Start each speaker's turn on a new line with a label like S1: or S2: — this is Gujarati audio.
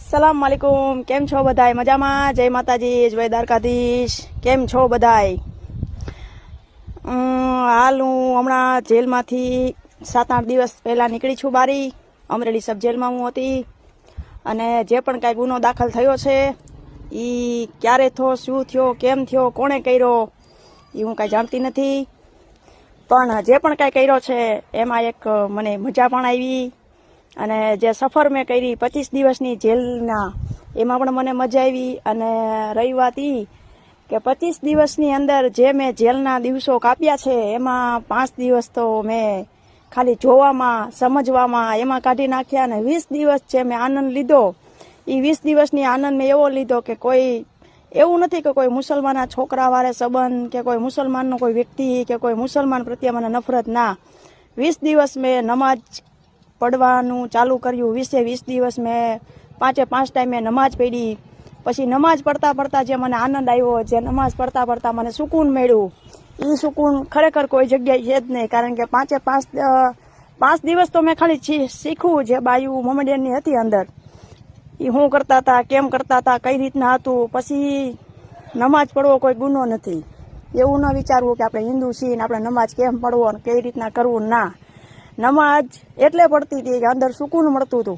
S1: સલામ વાલેકુમ, કેમ છો બધાય? મજામાં? જય માતાજી, જય દ્વારકાધીશ. કેમ છો બધાય? હાલ હું હમણાં જેલમાંથી 7-8 દિવસ પહેલા નીકળી છું બારી. અમરેલી સબ જેલમાં હું હતી અને જે પણ કાંઈ ગુનો દાખલ થયો છે એ ક્યારે થયો, શું થયો, કેમ થયો, કોણે કર્યો એ હું કાંઈ જાણતી નથી. પણ જે પણ કાંઈ કર્યો છે એમાં એક મને મજા પણ આવી અને જે સફર મેં કરી 25 દિવસની જેલના એમાં પણ મને મજા આવી. અને રહી વાત એ કે 25 દિવસની અંદર જે મેં જેલના દિવસો કાપ્યા છે એમાં 5 દિવસ તો મેં ખાલી જોવામાં, સમજવામાં એમાં કાઢી નાખ્યા અને 20 દિવસ જે મેં આનંદ લીધો એ 20 દિવસની આનંદ મેં એવો લીધો કે કોઈ એવું નથી કે કોઈ મુસલમાનના છોકરા વાળે સંબંધ કે કોઈ મુસલમાનનો કોઈ વ્યક્તિ કે કોઈ મુસલમાન પ્રત્યે મને નફરત ના. 20 દિવસ મેં નમાજ પડવાનું ચાલુ કર્યું. 20 દિવસ મેં 5 ટાઈમે નમાજ પડી. પછી નમાજ પડતા જે મને આનંદ આવ્યો, જે નમાજ પડતા મને સુકૂન મળ્યું, એ સુકૂન ખરેખર કોઈ જગ્યાએ છે જ નહીં. કારણ કે 5 દિવસ તો મેં ખાલી શીખવું જે બાયુ મોમેડિયનની હતી અંદર એ શું કરતા હતા, કેમ કરતા હતા, કઈ રીતના હતું. પછી નમાજ પડવો કોઈ ગુનો નથી એવું ન વિચારવું કે આપણે હિન્દુ છીએ ને આપણે નમાજ કેમ પડવો ને કઈ રીતના કરવું. ના, નમાજ એટલે પડતી હતી કે અંદર સુકૂન મળતું હતું.